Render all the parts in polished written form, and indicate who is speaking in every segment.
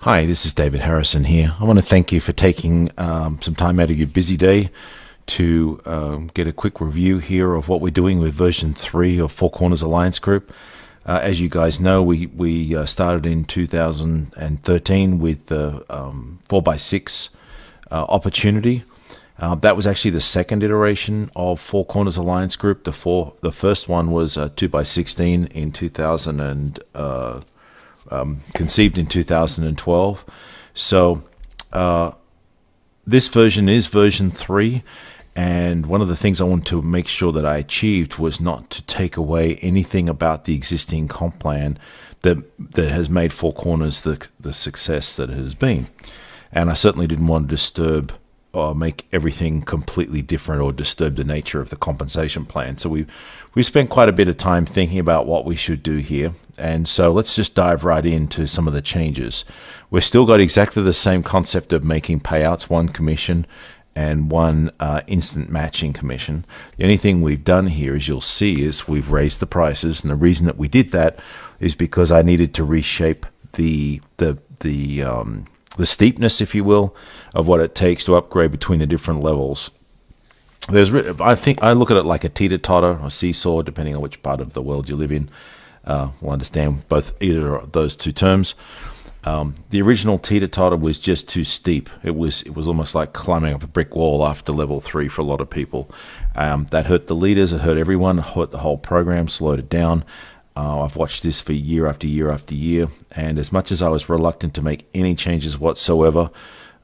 Speaker 1: Hi, this is David Harrison here. I want to thank you for taking some time out of your busy day to get a quick review here of what we're doing with version 3 of 4Corners Alliance Group. As you guys know, we started in 2013 with the 4x6 opportunity. That was actually the second iteration of 4Corners Alliance Group. The first one was 2x16 in 2000 conceived in 2012. So this version is version 3, and one of the things I wanted to make sure that I achieved was not to take away anything about the existing comp plan that has made 4Corners the success that it has been. And I certainly didn't want to disturb or make everything completely different or disturb the nature of the compensation plan. So we've spent quite a bit of time thinking about what we should do here. And so let's just dive right into some of the changes. We've still got exactly the same concept of making payouts one commission and one instant matching commission. The only thing we've done here, as you'll see, is we've raised the prices. And the reason that we did that is because I needed to reshape the steepness, if you will, of what it takes to upgrade between the different levels. I think I look at it like a teeter-totter or seesaw, depending on which part of the world you live in. We'll understand either of those two terms. The original teeter-totter was just too steep. It was almost like climbing up a brick wall after level 3 for a lot of people. That hurt the leaders, it hurt everyone, it hurt the whole program, slowed it down. I've watched this for year after year after year, and as much as I was reluctant to make any changes whatsoever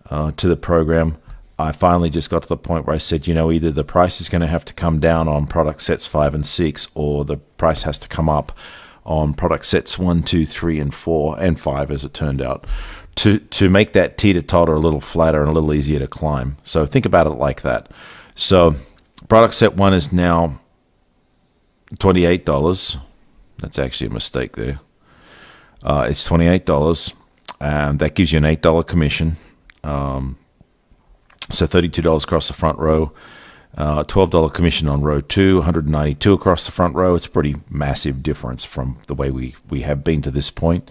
Speaker 1: to the program, I finally just got to the point where I said, you know, either the price is going to have to come down on product sets 5 and 6, or the price has to come up on product sets 1, 2, 3, and 4, and 5, as it turned out, to make that teeter-totter a little flatter and a little easier to climb. So think about it like that. So product set 1 is now $28. That's actually a mistake there. It's $28, and that gives you an $8 commission. So $32 across the front row, $12 commission on row 2, $192 across the front row. It's a pretty massive difference from the way we have been to this point.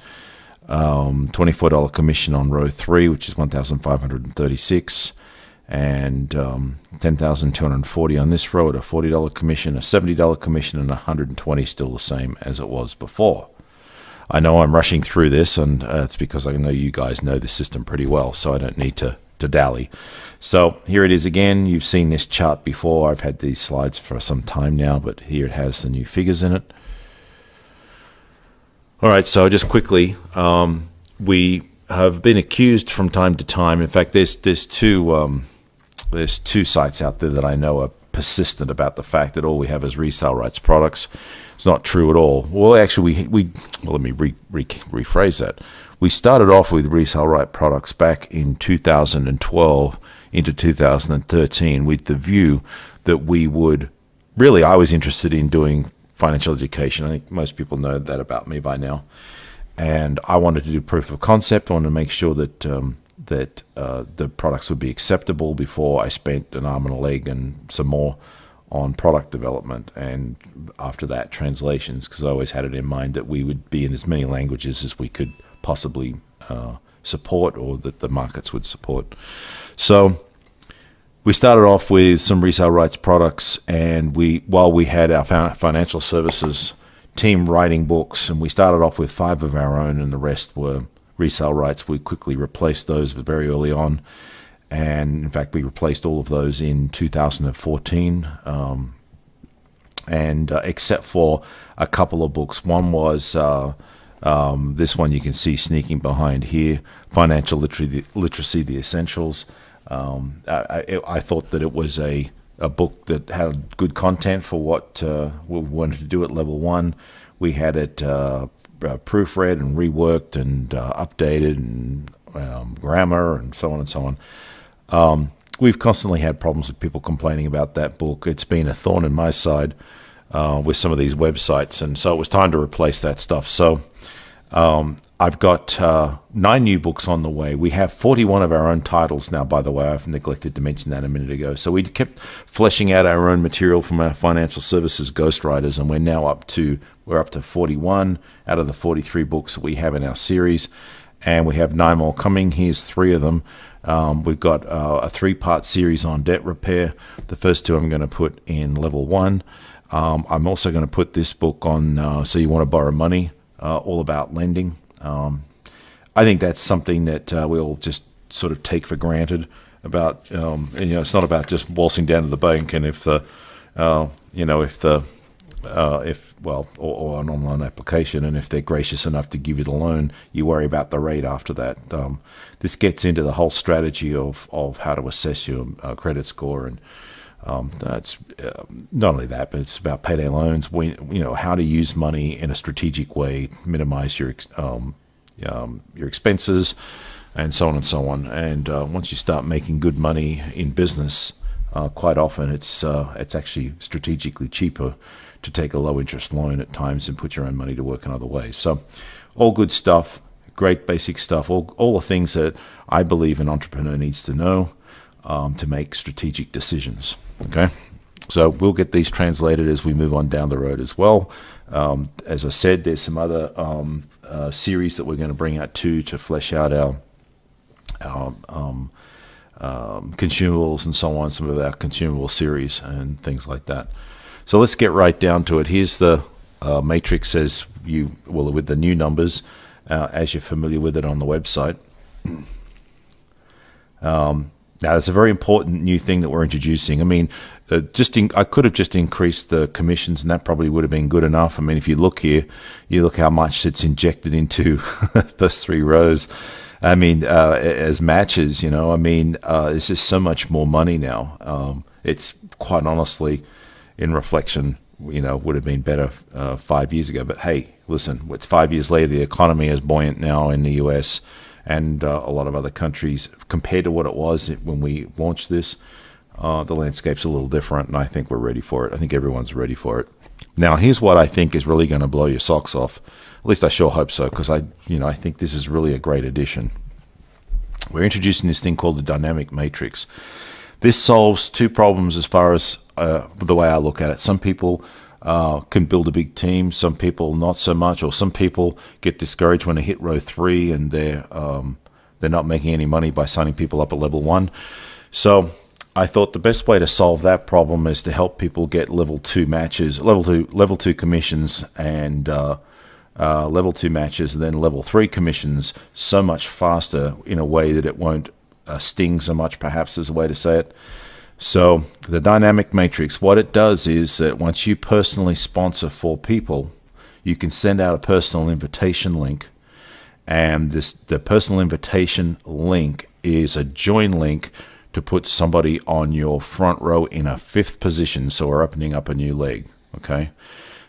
Speaker 1: $24 commission on row 3, which is $1,536, and $10,240 on this row at a $40 commission, a $70 commission, and $120 still the same as it was before. I know I'm rushing through this, and it's because I know you guys know the system pretty well, so I don't need to dally. So here it is again. You've seen this chart before. I've had these slides for some time now, but here it has the new figures in it. All right, so just quickly, we have been accused from time to time. In fact, there's two sites out there that I know are persistent about the fact that all we have is resale rights products. It's not true at all. Well, actually, well, let me rephrase that. We started off with resale right products back in 2012 into 2013 with the view that we would really, I was interested in doing financial education. I think most people know that about me by now. And I wanted to do proof of concept. I wanted to make sure that the products would be acceptable before I spent an arm and a leg and some more on product development, and after that, translations, because I always had it in mind that we would be in as many languages as we could possibly support, or that the markets would support. So we started off with some resale rights products, and while we had our financial services team writing books, and we started off with 5 of our own and the rest were resale rights, we quickly replaced those very early on. And in fact, we replaced all of those in 2014, except for a couple of books. One was this one you can see sneaking behind here, Financial Literacy, The Essentials. I thought that it was a book that had good content for what we wanted to do at level 1. We had it proofread and reworked and updated, and grammar and so on and so on. We've constantly had problems with people complaining about that book. It's been a thorn in my side with some of these websites, and so it was time to replace that stuff. So I've got 9 new books on the way. We have 41 of our own titles now, by the way. I've neglected to mention that a minute ago. So we kept fleshing out our own material from our financial services ghostwriters, and we're now up to 41 out of the 43 books that we have in our series. and we have 9 more coming. Here's 3 of them. We've got a 3-part series on debt repair. The first 2 I'm going to put in level 1. I'm also going to put this book on So You Want to Borrow Money, all about lending. I think that's something that we all just sort of take for granted about, and, it's not about just waltzing down to the bank and if the, or an online application, and if they're gracious enough to give you the loan, you worry about the rate after that. This gets into the whole strategy of how to assess your credit score, and that's not only that, but it's about payday loans. How to use money in a strategic way, minimize your expenses, and so on and so on. And once you start making good money in business, quite often it's actually strategically cheaper to take a low interest loan at times and put your own money to work in other ways. So all good stuff, great basic stuff, all the things that I believe an entrepreneur needs to know to make strategic decisions. Okay, so we'll get these translated as we move on down the road as well. As I said, there's some other series that we're going to bring out too, to flesh out our consumables and so on, some of our consumable series and things like that. So let's get right down to it. Here's the matrix with the new numbers, as you're familiar with it on the website. Now, it's a very important new thing that we're introducing. I mean, I could have just increased the commissions, and that probably would have been good enough. I mean, if you look here, you look how much it's injected into the first 3 rows. I mean, as matches, I mean, it's just so much more money now. It's quite honestly, in reflection, would have been better 5 years ago. But hey, listen, it's 5 years later. The economy is buoyant now in the US and a lot of other countries compared to what it was when we launched this. The landscape's a little different, and I think we're ready for it. I think everyone's ready for it. Now, here's what I think is really going to blow your socks off. At least I sure hope so, because I think this is really a great addition. We're introducing this thing called the dynamic matrix. This solves 2 problems as far as the way I look at it. Some people can build a big team, some people not so much, or some people get discouraged when they hit row 3 and they're not making any money by signing people up at level 1. So I thought the best way to solve that problem is to help people get level 2 matches, level 2 commissions, and level 2 matches, and then level 3 commissions so much faster, in a way that it won't sting so much, perhaps is a way to say it. So the dynamic matrix, what it does is that once you personally sponsor 4 people, you can send out a personal invitation link, and the personal invitation link is a join link to put somebody on your front row in a 5th position. So we're opening up a new leg. Okay,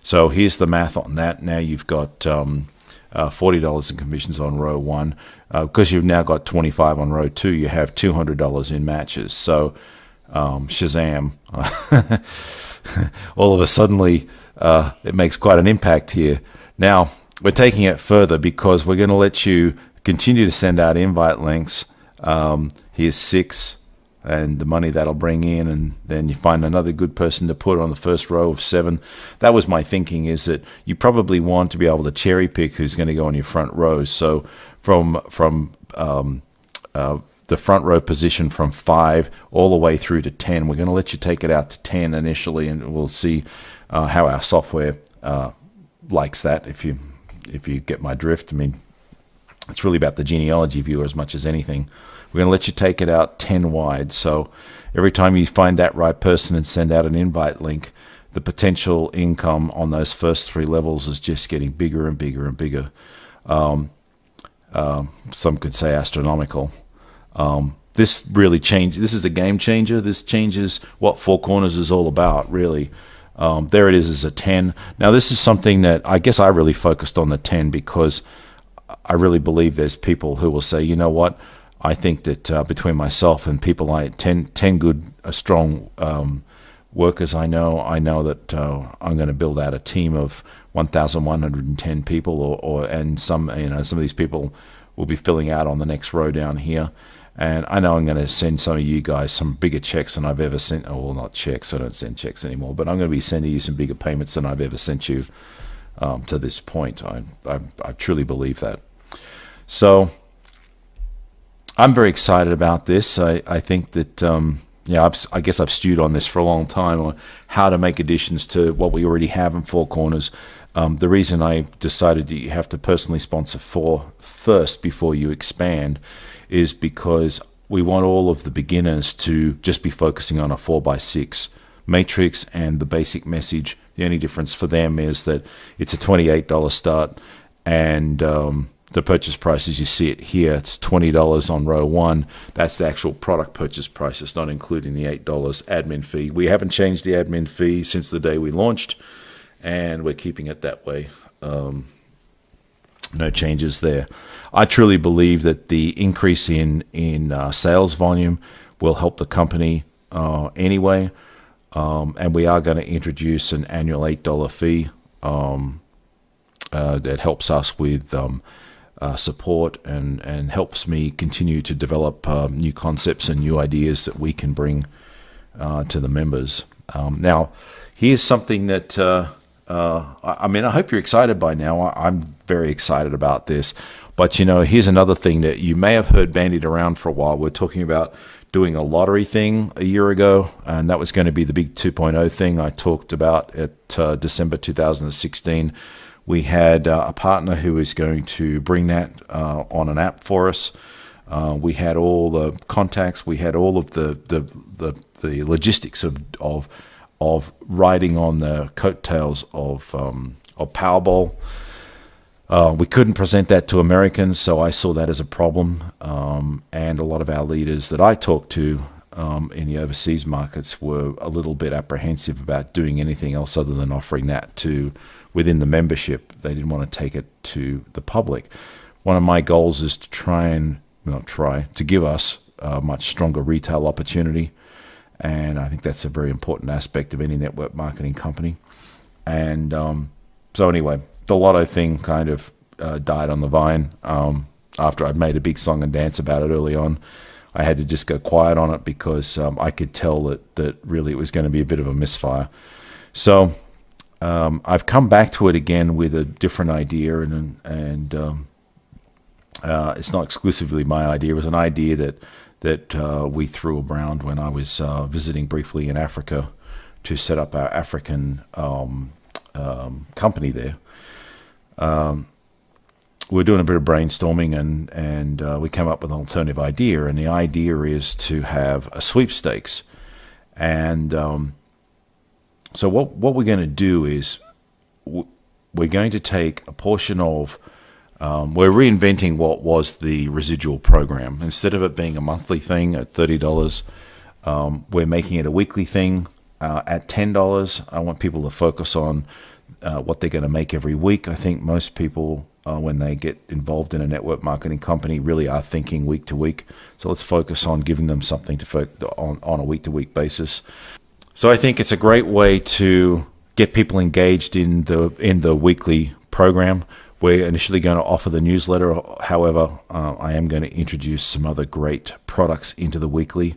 Speaker 1: so here's the math on that. Now you've got $40 in commissions on row 1. Because you've now got 25 on row 2, you have $200 in matches. So Shazam, all of a suddenly it makes quite an impact here. Now we're taking it further, because we're going to let you continue to send out invite links. Here's 6, and the money that'll bring in, and then you find another good person to put on the first row of 7. That was my thinking, is that you probably want to be able to cherry pick who's going to go on your front rows. So from the front row position from 5 all the way through to 10, we're going to let you take it out to 10 initially, and we'll see how our software likes that. If you get my drift, I mean, it's really about the genealogy viewer as much as anything. We're going to let you take it out 10 wide. So every time you find that right person and send out an invite link, the potential income on those first 3 levels is just getting bigger and bigger and bigger. Some could say astronomical. This really changed. This is a game changer. This changes what 4Corners is all about, really. There it is as a 10. Now, this is something that I guess I really focused on the 10, because I really believe there's people who will say, you know what, I think that between myself and people, 10 good, strong workers I know that I'm going to build out a team of 1,110 people, and some of these people will be filling out on the next row down here. And I know I'm going to send some of you guys some bigger checks than I've ever sent. Oh, well, not checks. I don't send checks anymore. But I'm going to be sending you some bigger payments than I've ever sent you to this point. I truly believe that. So I'm very excited about this. I think that, yeah, I guess I've stewed on this for a long time on how to make additions to what we already have in Four Corners. The reason I decided that you have to personally sponsor four first before you expand is because we want all of the beginners to just be focusing on a 4x6 matrix and the basic message. The only difference for them is that it's a $28 start, and the purchase price, as you see it here, it's $20 on row one. That's the actual product purchase price. It's not including the $8 admin fee. We haven't changed the admin fee since the day we launched, and we're keeping it that way. No changes there. I truly believe that the increase in sales volume will help the company anyway, and we are going to introduce an annual $8 fee that helps us with support and helps me continue to develop new concepts and new ideas that we can bring to the members. Now, here's something that I mean, I hope you're excited by now. I'm very excited about this. But, you know, here's another thing that you may have heard bandied around for a while. We're talking about doing a lottery thing a year ago, and that was going to be the big 2.0 thing I talked about at December 2016. We had a partner who was going to bring that on an app for us. We had all the contacts. We had all of the logistics of riding on the coattails of Powerball. We couldn't present that to Americans, so I saw that as a problem. And a lot of our leaders that I talked to in the overseas markets were a little bit apprehensive about doing anything else other than offering that to within the membership. They didn't want to take it to the public. One of my goals is to to give us a much stronger retail opportunity. And I think that's a very important aspect of any network marketing company. And so anyway, the lotto thing kind of died on the vine after I'd made a big song and dance about it early on. I had to just go quiet on it because I could tell that really it was going to be a bit of a misfire. So I've come back to it again with a different idea, and it's not exclusively my idea. It was an idea that we threw around when I was visiting briefly in Africa to set up our African company there. We were doing a bit of brainstorming, and we came up with an alternative idea, and the idea is to have a sweepstakes. And so what we're going to do is we're going to take a portion of we're reinventing what was the residual program. Instead of it being a monthly thing at $30, we're making it a weekly thing at $10. I want people to focus on what they're going to make every week. I think most people, when they get involved in a network marketing company, really are thinking week to week. So let's focus on giving them something to focus on a week-to-week basis. So I think it's a great way to get people engaged in the weekly program. We're initially going to offer the newsletter. However, I am going to introduce some other great products into the weekly.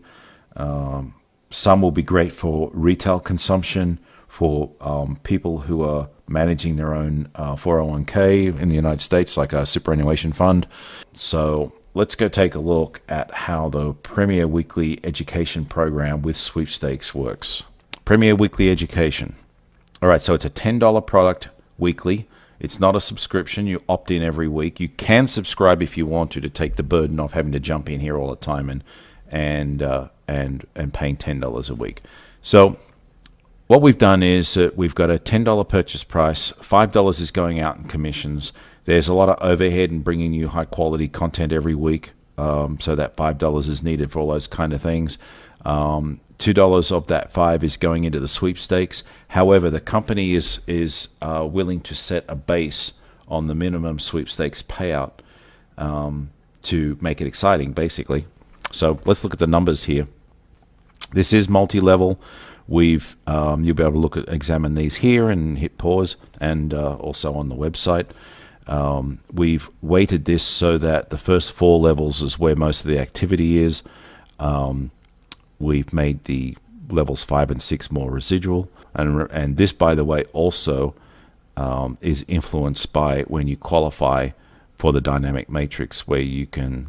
Speaker 1: Some will be great for retail consumption, for people who are managing their own 401k in the United States, like a superannuation fund. So let's go take a look at how the Premier Weekly Education Program with Sweepstakes works. Premier Weekly Education. All right, so it's a $10 product weekly. It's not a subscription. You opt in every week. You can subscribe if you want to take the burden off having to jump in here all the time and paying $10 a week. So what we've done is that we've got a $10 purchase price. $5 is going out in commissions. There's a lot of overhead in bringing you high quality content every week. So that $5 is needed for all those kind of things. $2 of that $5 is going into the sweepstakes. However, the company is willing to set a base on the minimum sweepstakes payout to make it exciting, basically. So let's look at the numbers here. This is multi-level. You'll be able to examine these here and hit pause, and also on the website. We've weighted this so that the first 4 levels is where most of the activity is. We've made the levels 5 and 6 more residual, and this, by the way, also is influenced by when you qualify for the dynamic matrix, where you can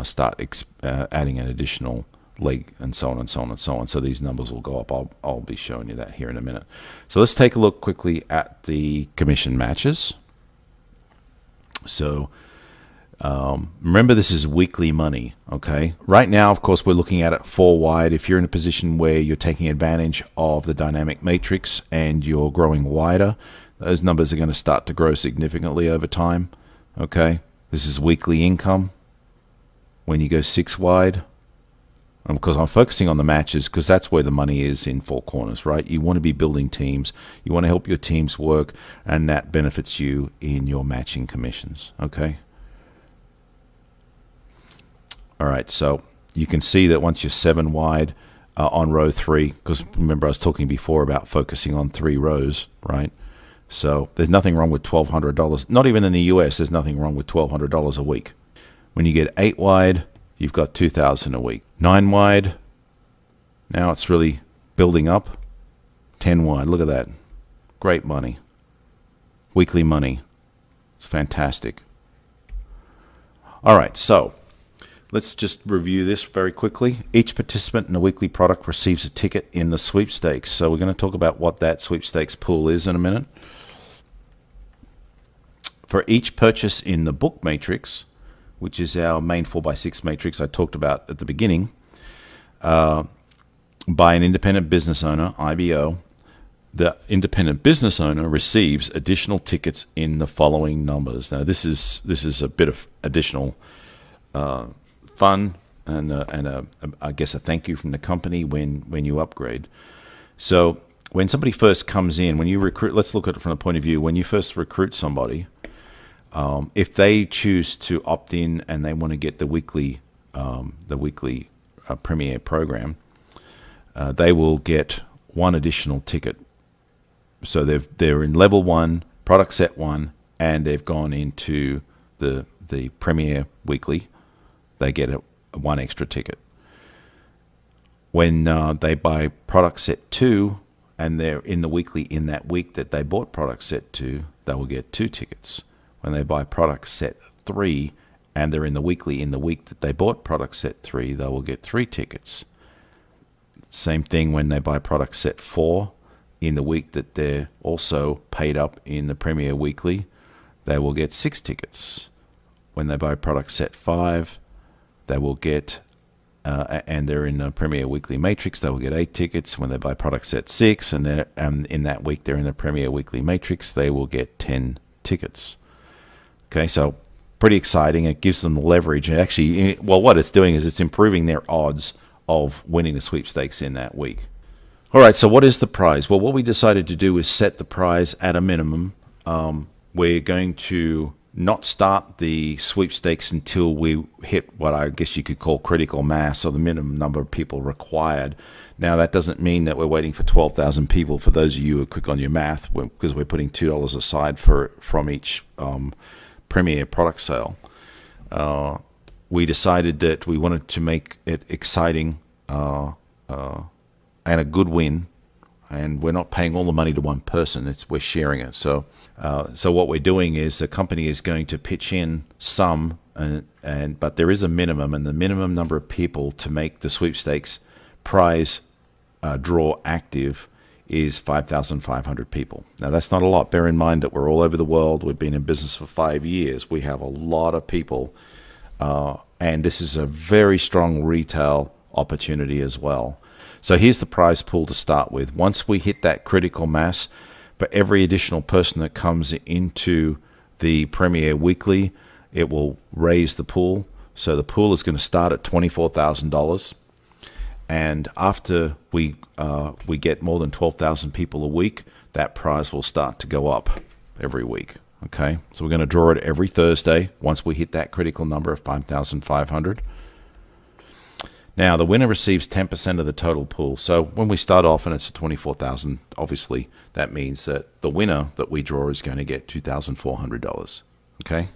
Speaker 1: start adding an additional leg, and so on and so on and so on. So these numbers will go up. I'll be showing you that here in a minute. So let's take a look quickly at the commission matches. So remember, this is weekly money, okay? Right now, of course, we're looking at it 4 wide. If you're in a position where you're taking advantage of the dynamic matrix and you're growing wider, those numbers are going to start to grow significantly over time, okay? This is weekly income. When you go 6 wide, and because I'm focusing on the matches, because that's where the money is in 4Corners, right? You want to be building teams. You want to help your teams work, and that benefits you in your matching commissions, okay? All right, so you can see that once you're 7 wide on row 3, because remember I was talking before about focusing on 3 rows, right? So there's nothing wrong with $1,200. Not even in the US, there's nothing wrong with $1,200 a week. When you get 8 wide, you've got $2,000 a week. 9 wide, now it's really building up. 10 wide, look at that. Great money. Weekly money. It's fantastic. All right, so let's just review this very quickly. Each participant in a weekly product receives a ticket in the sweepstakes. So we're going to talk about what that sweepstakes pool is in a minute. For each purchase in the book matrix, which is our main 4x6 matrix I talked about at the beginning, by an independent business owner, IBO, the independent business owner receives additional tickets in the following numbers. Now, this is a bit of additional fun and I guess a thank you from the company when you upgrade. So when somebody first comes in, when you recruit, let's look at it from the point of view when you first recruit somebody. If they choose to opt in and they want to get the weekly Premier program, they will get 1 additional ticket. So they're in level 1, product set 1, and they've gone into the Premier weekly. They get 1 extra ticket. When they buy product set 2 and they're in the weekly in that week that they bought product set 2, they will get 2 tickets. When they buy product set 3 and they're in the weekly in the week that they bought product set 3, they will get 3 tickets. Same thing when they buy product set 4 in the week that they're also paid up in the Premier Weekly, they will get 6 tickets. When they buy product set 5, they will get, and they're in the Premier Weekly Matrix, they will get 8 tickets. When they buy product set 6 and they're in that week they're in the Premier Weekly Matrix, they will get 10 tickets. Okay, so pretty exciting. It gives them leverage. And actually, well, what it's doing is it's improving their odds of winning the sweepstakes in that week. All right, so what is the prize? Well, what we decided to do is set the prize at a minimum. We're going to not start the sweepstakes until we hit what I guess you could call critical mass, or the minimum number of people required. Now, that doesn't mean that we're waiting for 12,000 people. For those of you who are quick on your math, because we're putting $2 aside from each Premier product sale, we decided that we wanted to make it exciting and a good win, and we're not paying all the money to one person. We're sharing it. So what we're doing is the company is going to pitch in some, but there is a minimum, and the minimum number of people to make the sweepstakes prize draw active is 5,500 people. Now, that's not a lot. Bear in mind that we're all over the world. We've been in business for 5 years. We have a lot of people, and this is a very strong retail opportunity as well. So here's the prize pool to start with. Once we hit that critical mass, for every additional person that comes into the Premier Weekly, it will raise the pool. So the pool is going to start at $24,000. And after we get more than 12,000 people a week, that prize will start to go up every week. Okay, so we're going to draw it every Thursday once we hit that critical number of 5,500. Now, the winner receives 10% of the total pool. So when we start off and it's 24,000, obviously that means that the winner that we draw is going to get $2,400. Okay.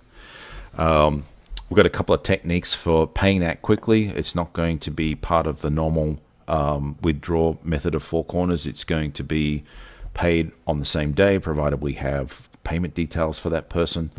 Speaker 1: We've got a couple of techniques for paying that quickly. It's not going to be part of the normal withdraw method of 4Corners. It's going to be paid on the same day, provided we have payment details for that person.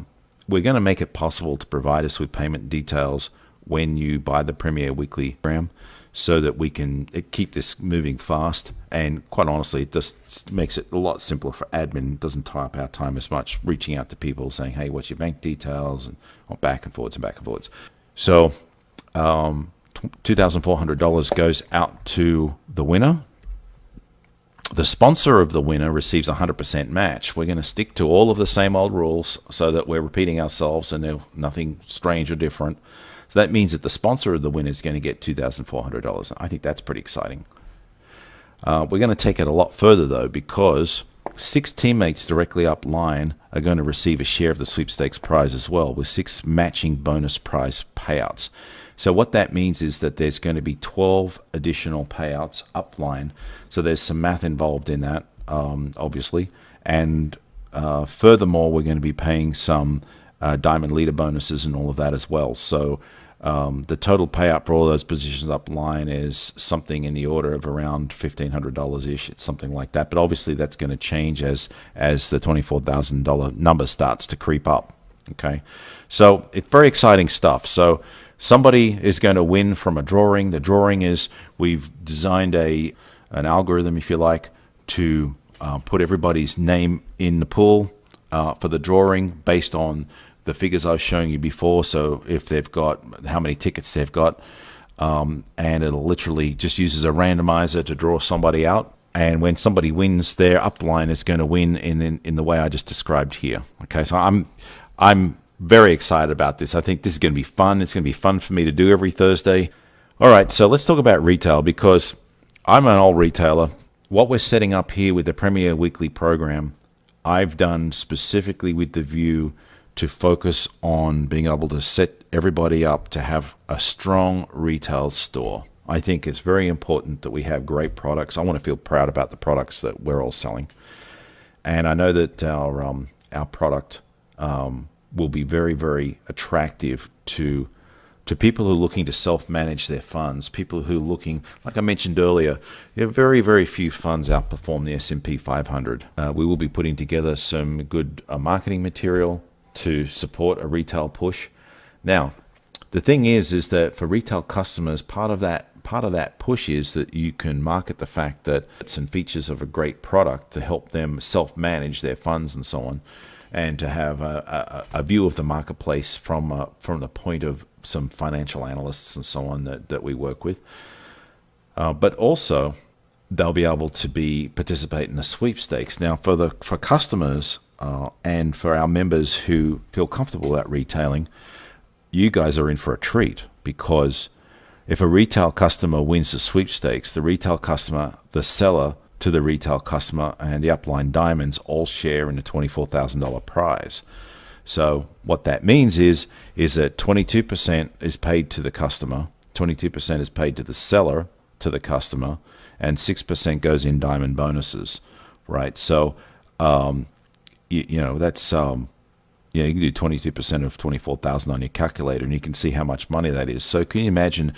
Speaker 1: We're going to make it possible to provide us with payment details when you buy the Premier Weekly program, so that we can keep this moving fast. And quite honestly, it just makes it a lot simpler for admin. It doesn't tie up our time as much reaching out to people saying, hey, what's your bank details, and back and forwards and back and forwards. So $2,400 goes out to the winner. The sponsor of the winner receives 100% match. We're going to stick to all of the same old rules so that we're repeating ourselves and there's nothing strange or different. So that means that the sponsor of the winner is going to get $2,400. I think that's pretty exciting. We're going to take it a lot further, though, because 6 teammates directly up line are going to receive a share of the sweepstakes prize as well, with 6 matching bonus prize payouts. So what that means is that there's going to be 12 additional payouts upline. So there's some math involved in that, obviously. And furthermore, we're going to be paying some diamond leader bonuses and all of that as well. So the total payout for all those positions upline is something in the order of around $1,500-ish. It's something like that. But obviously that's going to change as the $24,000 number starts to creep up. Okay, so it's very exciting stuff. So somebody is going to win from a drawing. The drawing is, we've designed an algorithm, if you like, to put everybody's name in the pool for the drawing based on the figures I was showing you before. So if they've got how many tickets they've got, and it'll literally just uses a randomizer to draw somebody out. And when somebody wins, their upline is going to win in the way I just described here. Okay, so I'm very excited about this. I think this is going to be fun. It's going to be fun for me to do every Thursday. All right, so let's talk about retail, because I'm an old retailer. What we're setting up here with the Premier Weekly program, I've done specifically with the view to focus on being able to set everybody up to have a strong retail store. I think it's very important that we have great products. I want to feel proud about the products that we're all selling. And I know that our product will be very, very attractive to people who are looking to self-manage their funds, people who are looking, like I mentioned earlier, very, very few funds outperform the S&P 500. We will be putting together some good marketing material to support a retail push. Now, the thing is that for retail customers, part of that push is that you can market the fact that some features of a great product to help them self-manage their funds and so on, and to have a view of the marketplace from the point of some financial analysts and so on that we work with. But also, they'll be able to participate in the sweepstakes. Now, for customers and for our members who feel comfortable about retailing, you guys are in for a treat, because if a retail customer wins the sweepstakes, the retail customer, the seller to the retail customer, and the upline diamonds all share in the $24,000 prize. So what that means is that 22% is paid to the customer, 22% is paid to the seller to the customer, and 6% goes in diamond bonuses, right? So you know, that's you can do 22% of 24,000 on your calculator, and you can see how much money that is. So can you imagine?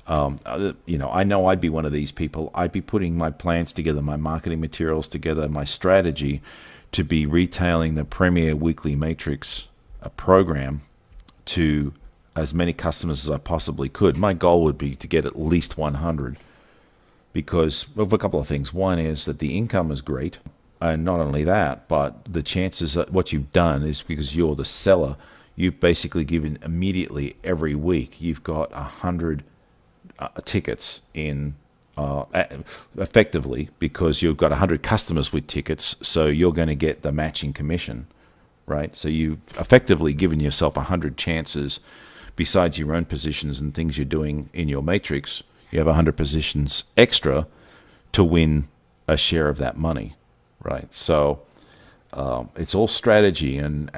Speaker 1: You know I'd be one of these people. I'd be putting my plans together, my marketing materials together, my strategy to be retailing the Premier Weekly Matrix program to as many customers as I possibly could. My goal would be to get at least 100, because of a couple of things. One is that the income is great, and not only that, but the chances that what you've done is, because you're the seller, you've basically given immediately every week. You've got 100 tickets in effectively, because you've got 100 customers with tickets, so you're going to get the matching commission, right? So you've effectively given yourself 100 chances. Besides your own positions and things you're doing in your matrix, you have 100 positions extra to win a share of that money, right? So it's all strategy, and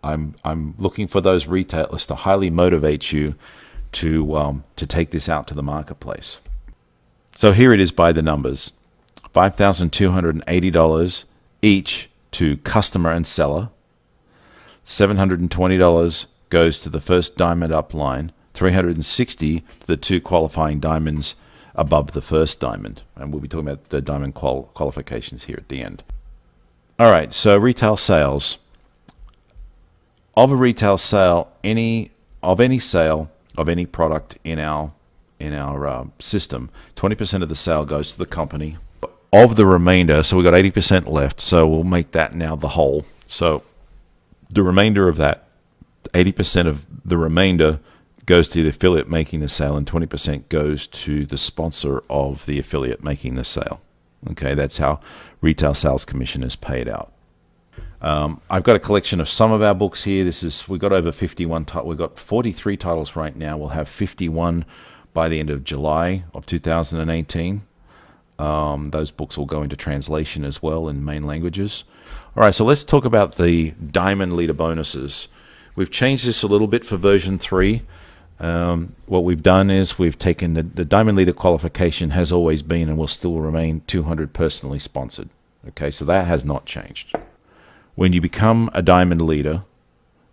Speaker 1: I'm looking for those retailers to highly motivate you to take this out to the marketplace. So here it is by the numbers: $5,280 each to customer and seller. $720 goes to the first diamond upline. $360 to the 2 qualifying diamonds above the first diamond, and we'll be talking about the diamond qualifications here at the end. All right, so retail sales. Of a retail sale, any sale, of any product in our system, 20% of the sale goes to the company. Of the remainder, so we've got 80% left, so we'll make that now the whole. So the remainder of that, 80% of the remainder goes to the affiliate making the sale, and 20% goes to the sponsor of the affiliate making the sale. Okay, that's how retail sales commission is paid out. I've got a collection of some of our books here. We've got over 51. We've got 43 titles right now. We'll have 51 by the end of July of 2018. Those books will go into translation as well in main languages. All right, so let's talk about the Diamond Leader bonuses. We've changed this a little bit for version 3. What we've done is we've taken the Diamond Leader qualification has always been and will still remain 200 personally sponsored. Okay, so that has not changed. When you become a Diamond Leader,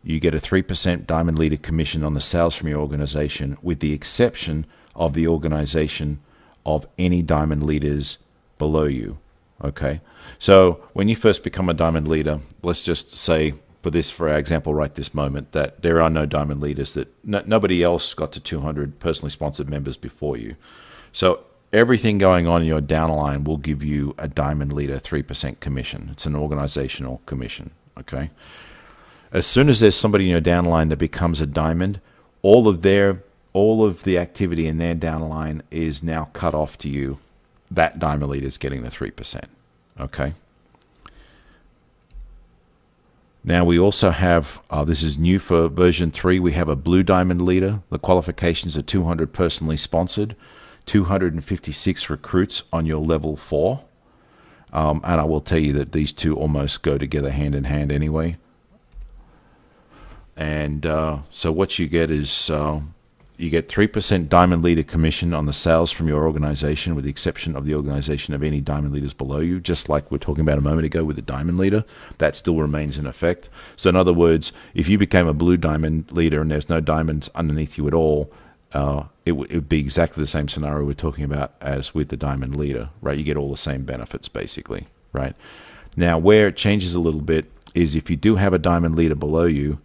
Speaker 1: you get a 3% Diamond Leader commission on the sales from your organization, with the exception of the organization of any Diamond Leaders below you. Okay, so when you first become a Diamond Leader, let's just say, for our example right this moment, that there are no Diamond Leaders, that nobody else got to 200 personally sponsored members before you. So everything going on in your downline will give you a Diamond Leader 3% commission. It's an organizational commission. Okay, as soon as there's somebody in your downline that becomes a Diamond, all of the activity in their downline is now cut off to you. That Diamond Leader is getting the 3%. Okay. Now we also have, this is new for version 3, we have a Blue Diamond Leader. The qualifications are 200 personally sponsored, 256 recruits on your level 4. And I will tell you that these two almost go together hand in hand anyway. And so what you get is you get 3% Diamond Leader commission on the sales from your organization, with the exception of the organization of any Diamond Leaders below you, just like we're talking about a moment ago with the Diamond Leader. That still remains in effect. So in other words, if you became a Blue Diamond Leader and there's no diamonds underneath you at all, it would be exactly the same scenario we're talking about as with the Diamond Leader, right? You get all the same benefits basically, right? Now where it changes a little bit is if you do have a Diamond Leader below you,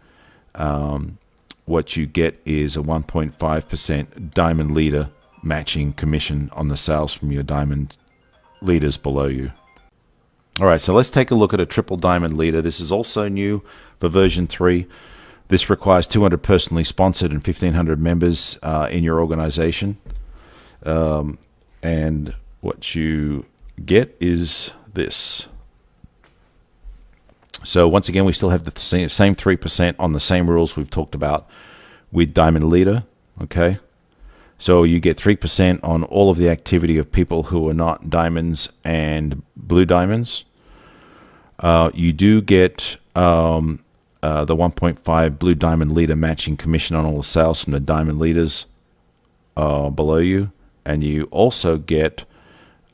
Speaker 1: what you get is a 1.5% Diamond Leader matching commission on the sales from your Diamond Leaders below you. All right, so let's take a look at a Triple Diamond Leader. This is also new for version 3. This requires 200 personally sponsored and 1,500 members in your organization. And what you get is this. So once again, we still have the same 3% on the same rules we've talked about with Diamond Leader. Okay, so you get 3% on all of the activity of people who are not diamonds and blue diamonds. You do get the 1.5 Blue Diamond Leader matching commission on all the sales from the Diamond Leaders below you, and you also get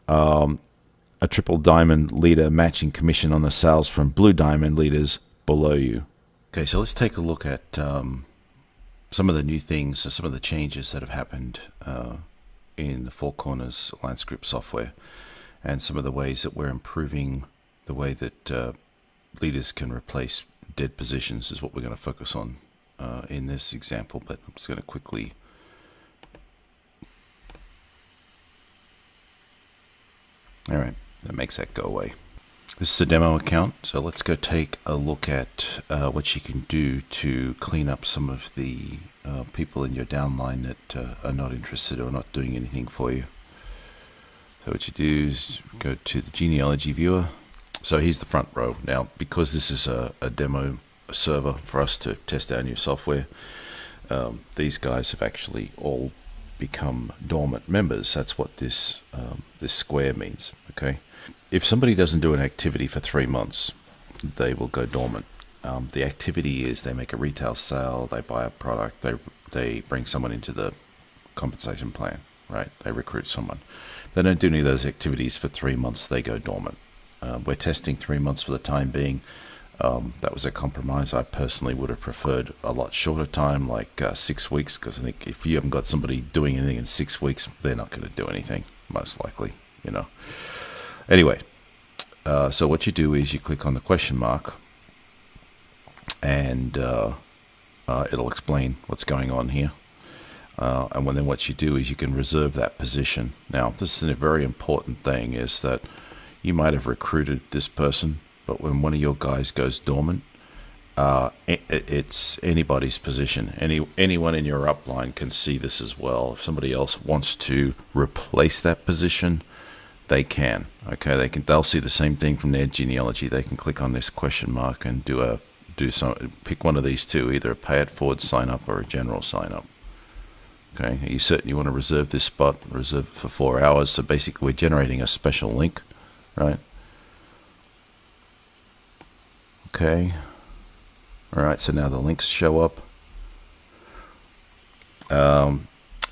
Speaker 1: a Triple Diamond Leader matching commission on the sales from Blue Diamond Leaders below you. Okay, so let's take a look at some of the new things, some of the changes that have happened in the 4Corners Alliance Group software, and some of the ways that we're improving the way that leaders can replace dead positions is what we're going to focus on in this example, but I'm just going to quickly all right, that makes that go away. This is a demo account, so let's go take a look at what you can do to clean up some of the people in your downline that are not interested or not doing anything for you. So what you do is go to the genealogy viewer. So here's the front row. Now, because this is a demo server for us to test our new software, these guys have actually all become dormant members. That's what this this square means. Okay, if somebody doesn't do an activity for 3 months, they will go dormant. The activity is they make a retail sale, they buy a product, they bring someone into the compensation plan, right? They recruit someone. They don't do any of those activities for 3 months, they go dormant. We're testing 3 months for the time being. That was a compromise. I personally would have preferred a lot shorter time, like 6 weeks, because I think if you haven't got somebody doing anything in 6 weeks, they're not going to do anything, most likely, you know. Anyway, so what you do is you click on the question mark, and it'll explain what's going on here. And then what you do is you can reserve that position. Now, this is a very important thing, is that you might have recruited this person, but when one of your guys goes dormant, it's anybody's position. Anyone in your upline can see this as well. If somebody else wants to replace that position, they can. Okay, they'll see the same thing from their genealogy. They can click on this question mark and pick one of these two, either a pay it forward sign up or a general sign up. Okay, are you certain you want to reserve this spot? Reserve it for 4 hours. So basically, we're generating a special link, right? Okay. All right, so now the links show up.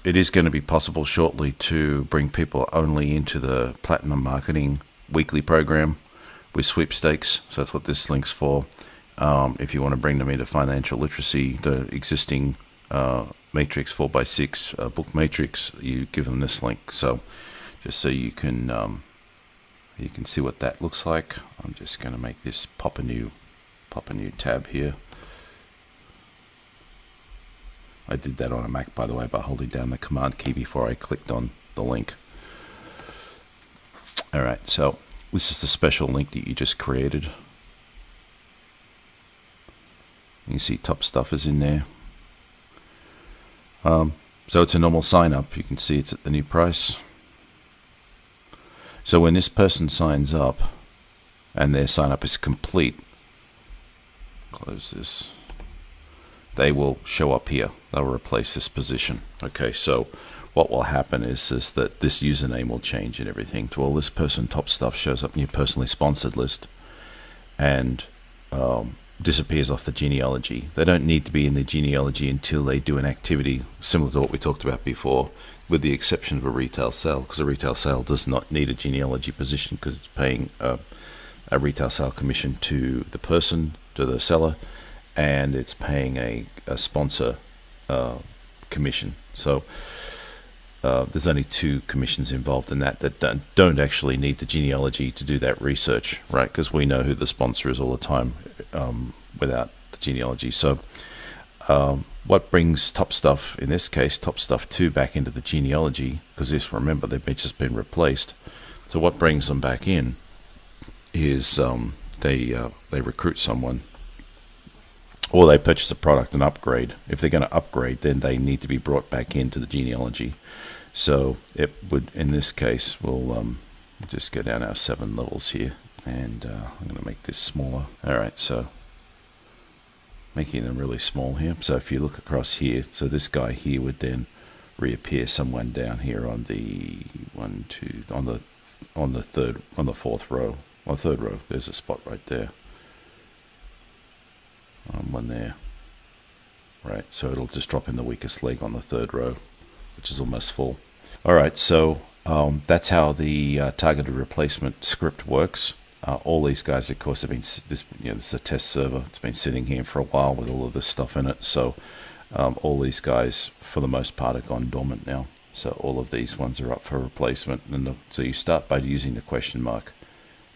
Speaker 1: It is going to be possible shortly to bring people only into the Platinum Marketing Weekly program with Sweepstakes. So that's what this link's for. If you want to bring them into financial literacy, the existing Matrix 4x6 book matrix, you give them this link. So just so you can see what that looks like. I'm just going to make this pop a new tab here. I did that on a Mac, by the way, by holding down the Command key before I clicked on the link. All right, so this is the special link that you just created. You can see top stuff is in there. So it's a normal sign up. You can see it's at the new price. So when this person signs up and their sign up is complete, close this, they will show up here. They'll replace this position. Okay, so what will happen is that this username will change and everything. Well, this person top stuff shows up in your personally sponsored list and disappears off the genealogy. They don't need to be in the genealogy until they do an activity similar to what we talked about before, with the exception of a retail sale, because a retail sale does not need a genealogy position because it's paying a retail sale commission to the person, to the seller, and it's paying a sponsor commission. So there's only 2 commissions involved in that don't actually need the genealogy to do that research, right? Because we know who the sponsor is all the time without the genealogy. So what brings top stuff, in this case top stuff 2, back into the genealogy, because remember they've just been replaced. So what brings them back in is they recruit someone, or they purchase a product and upgrade. If they're going to upgrade, then they need to be brought back into the genealogy. So it would, in this case, we'll just go down our 7 levels here, and I'm going to make this smaller. All right, so making them really small here. So if you look across here, so this guy here would then reappear someone down here on the on the 4th row, or 3rd row. There's a spot right there. One there, right? So it'll just drop in the weakest leg on the 3rd row, which is almost full. All right, so that's how the targeted replacement script works. All these guys, of course, have been this is a test server. It's been sitting here for a while with all of this stuff in it. So all these guys, for the most part, have gone dormant now. So all of these ones are up for replacement. And so you start by using the question mark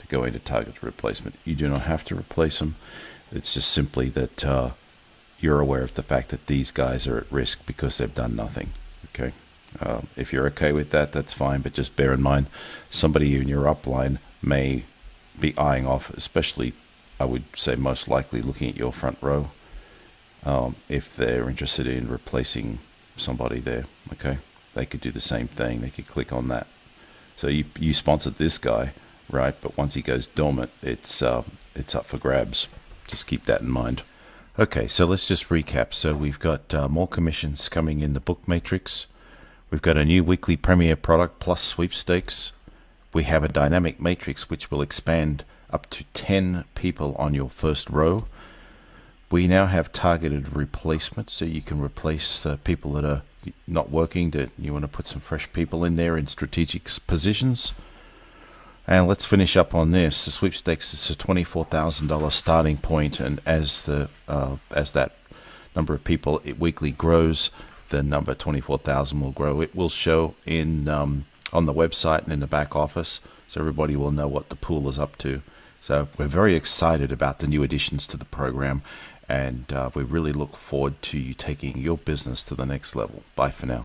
Speaker 1: to go into targeted replacement. You do not have to replace them. It's just simply that you're aware of the fact that these guys are at risk because they've done nothing. Okay, if you're okay with that, that's fine. But just bear in mind, somebody in your upline may be eyeing off, especially, I would say most likely looking at your front row, if they're interested in replacing somebody there. Okay, they could do the same thing. They could click on that. So you sponsored this guy, right? But once he goes dormant, it's up for grabs. Just keep that in mind. Okay, so let's just recap. So we've got more commissions coming in the book matrix. We've got a new weekly premier product plus sweepstakes. We have a dynamic matrix which will expand up to 10 people on your first row. We now have targeted replacements, so you can replace people that are not working, that you want to put some fresh people in there in strategic positions. And let's finish up on this. The sweepstakes is a $24,000 starting point, and as that number of people weekly grows, the number 24,000 will grow. It will show in on the website and in the back office, so everybody will know what the pool is up to. So we're very excited about the new additions to the program, And we really look forward to you taking your business to the next level. Bye for now.